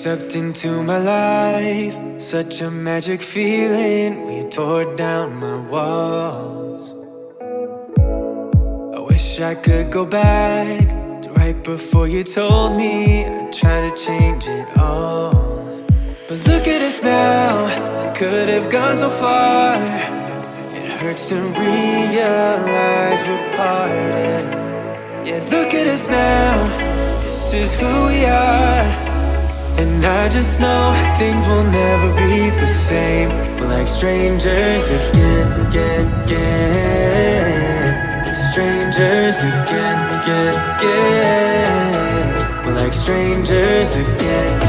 stepped into my life, such a magic feeling when you tore down my walls. I wish I could go back to right before you told me I'd try to change it all. But look at us now, we could have gone so far. It hurts to realize we're parted. Yeah, look at us now, this is who we are. And I just know things will never be the same. We're like strangers again. Strangers again. We're like strangers again.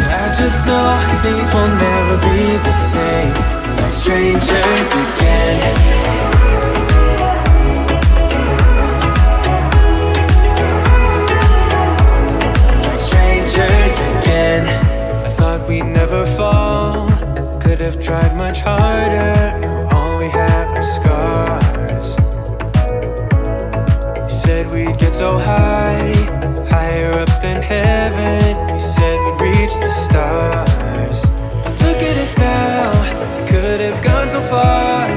I just know things will never be the same. We're like strangers again. Again, I thought we'd never fall. Could have tried much harder. Now all we have are scars. You said we'd get so high, higher up than heaven. You said we'd reach the stars. But look at us now, could have gone so far.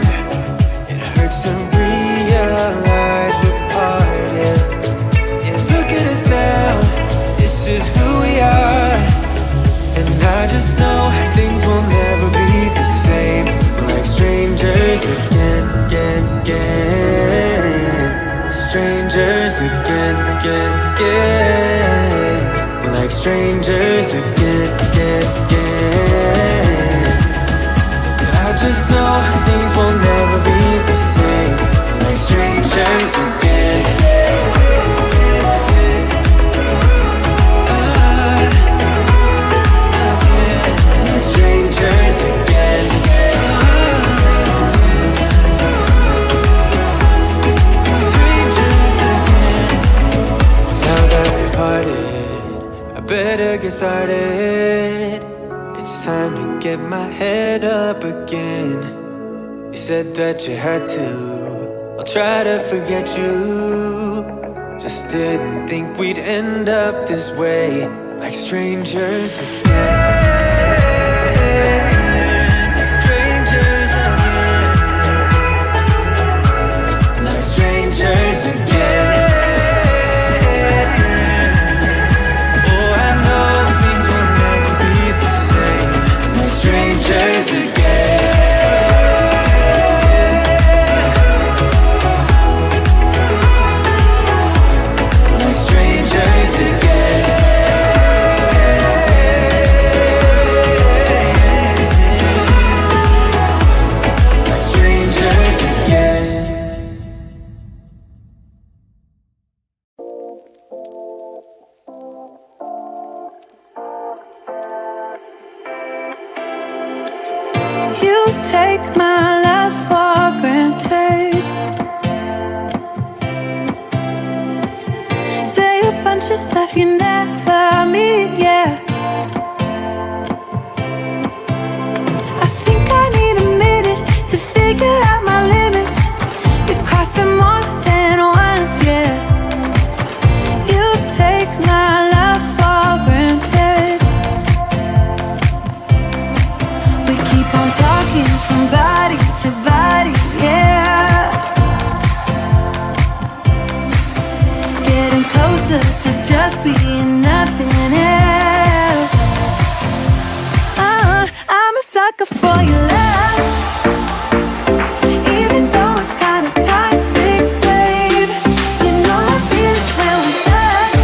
It hurts to realize we're parted. Yeah, look at us now, this is who we are. And I just know things will never be the same. We're like strangers again. Strangers again. We're like strangers again. I just know things will never be the same. We're like strangers again. Strangers again. Strangers again. Now that we parted, I better get started. It's time to get my head up again. You said that you had to, I'll try to forget you. Just didn't think we'd end up this way, like strangers again. Strangers again. Oh, I know things will never be the same. We're strangers again. We're strangers again. We're strangers again. Take my love for granted. Say a bunch of stuff you never mean, yeah. I think I need a minute to figure out my limits. You cross them more than once, yeah. You take my love for granted. We keep on talking from body to body, yeah. Getting closer to just being nothing else. I'm a sucker for your love, even though it's kind of toxic, babe. You know I feel it when we touch.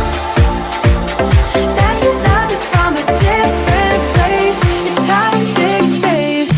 That your love is from a different place. It's toxic, babe.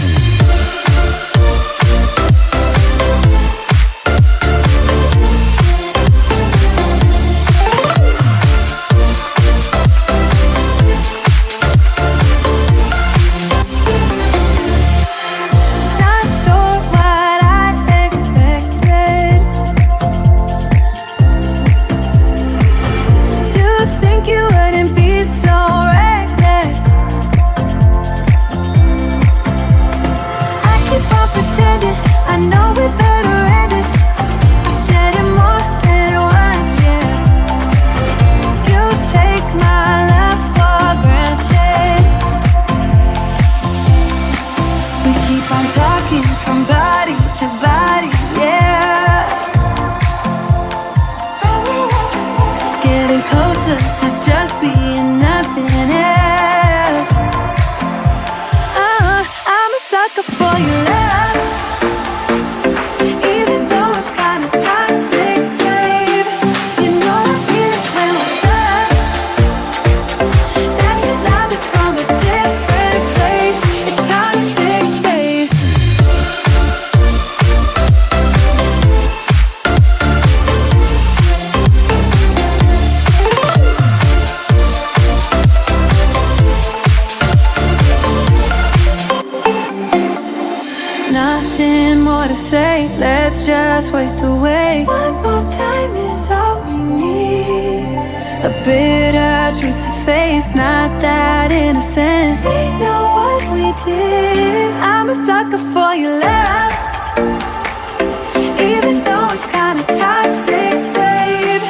past wastes away. One more time is all we need. A bitter truth to face, not that innocent. We know what we did. I'm a sucker for your love, even though it's kinda toxic, babe.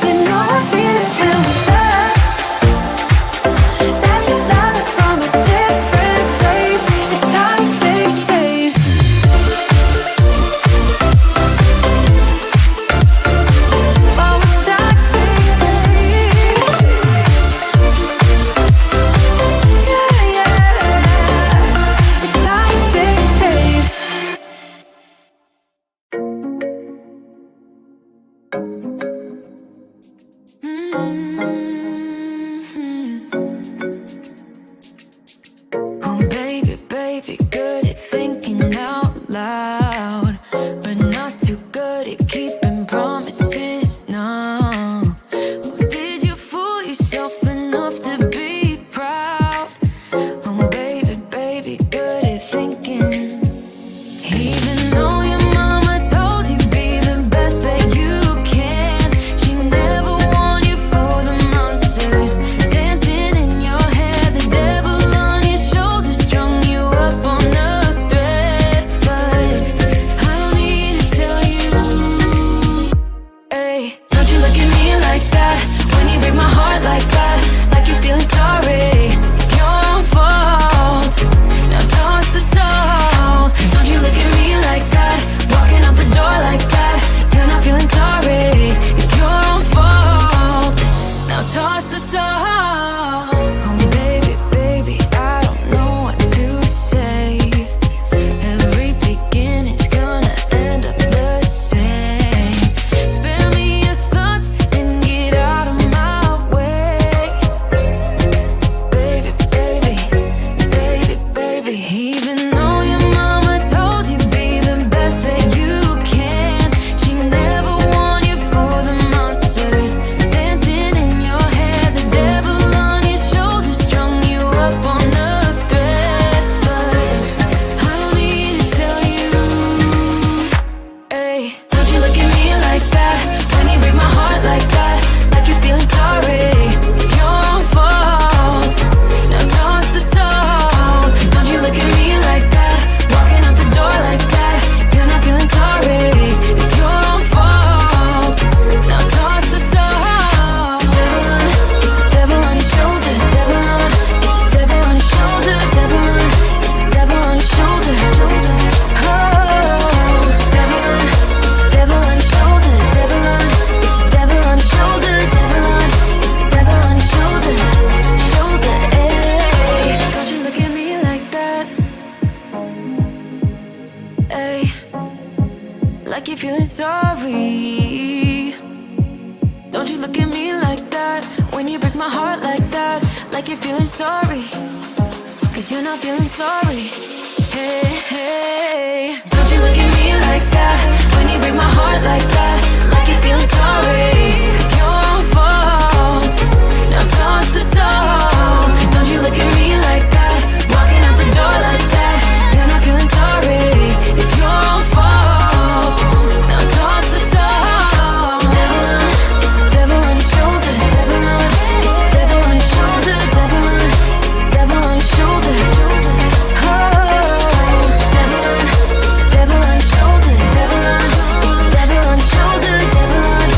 You know I feel it when we touch. That your love is from a different place. It's toxic, babe. Oh, it's toxic, babe. Yeah, yeah. It's toxic, babe. Oh, baby, baby, good at thinking out loud, but not too good at keeping promises. No. Oh, did you fool yourself enough to be proud? Oh, baby, baby, good at thinking. Even though your mama told you be the best that you can, she never warned you for the monsters dancing in your head. The devil on your shoulder strung you up on a thread. But I don't need to tell you, hey, don't you look at me like that when you break my heart like that, like you're feeling sorry. It's your own fault. Now toss the salt. Don't you look at me like that, walking out the door like that. You're not feeling sorry. It's your own fault. Now toss the salt. Oh, baby, baby, I don't know what to say. Every beginning's gonna end up the same. Spare me your thoughts and get out of my way. Baby, baby, baby, baby. Even though your mama told you be the best that you can, she never warned you for the monsters dancing in your head. The devil on your shoulder strung you up on a thread. But I don't need to tell you, hey, don't you look at me like that when you break my heart like that, like you're feeling sorry. It's your own fault. Now toss the salt. Don't you look at me like that, walking out the door like that. You're not feeling sorry. It's your own fault. Now toss the salt. It's a devil on your shoulder. Devil on. It's a devil on your shoulder. Devil on. It's a devil on your shoulder. Oh, devil on. It's a devil on your shoulder. Devil on. It's a devil on your shoulder. Devil on. It's a devil on your shoulder. Shoulder. Hey, don't you look at me like that. Hey, like you're feeling sorry. Don't you look at me like that when you break my heart like that, like you're feeling sorry. Cause you're not feeling sorry. Hey, hey. Don't you look at me like that when you break my heart like that, like you're feeling sorry. It's your own fault. Now toss the salt. Don't you look at me like that, walking out the door like that. You're not feeling sorry. It's your own fault. Now toss the salt. Devil on. It's a devil on your shoulder. Devil on. It's a devil on your shoulder. Devil on. It's a devil on your shoulder. Oh, devil on. It's a devil on your shoulder. Devil on. It's a devil on your shoulder. Devil on.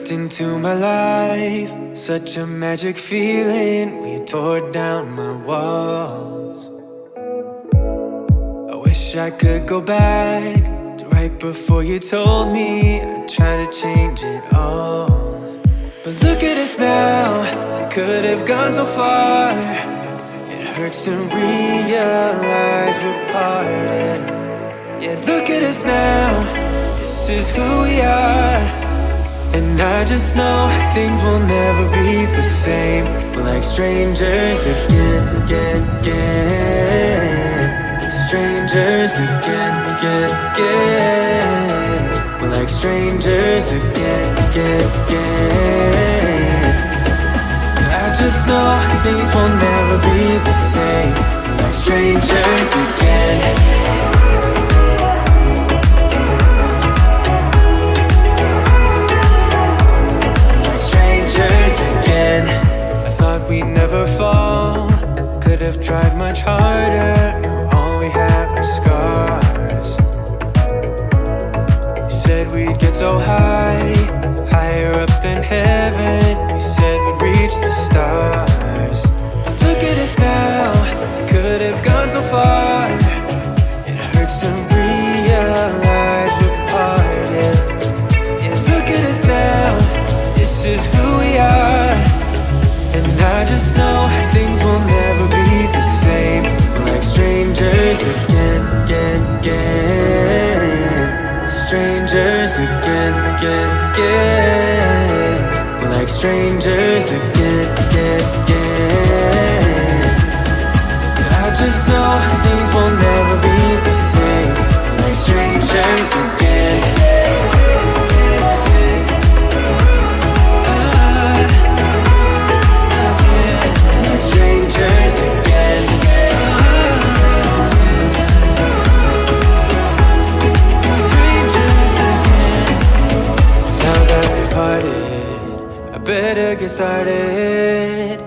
stepped into my life, such a magic feeling when you tore down my walls. I wish I could go back to right before you told me I'd try to change it all. But look at us now, I could have gone so far. It hurts to realize we're parted. Yeah, look at us now, this is who we are. And I just know things will never be the same. We're like strangers again. Strangers again. We're like strangers again. I just know things will never be the same. We're like strangers again. Again. I thought we'd never fall. Could have tried much harder. All we have are scars. You said we'd get so high, higher up than heaven. You said we'd reach the stars. Look at us now, could have gone so far. It hurts to realize we're parted. Yeah, look at us now, this is who we are. And I just know things will never be the same. We're like strangers again. Strangers again. We're like strangers again. I just know things will never be the same. We're like strangers again. Strangers again. Strangers again. Now that we parted, I better get started.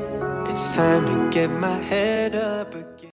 It's time to get my head up again.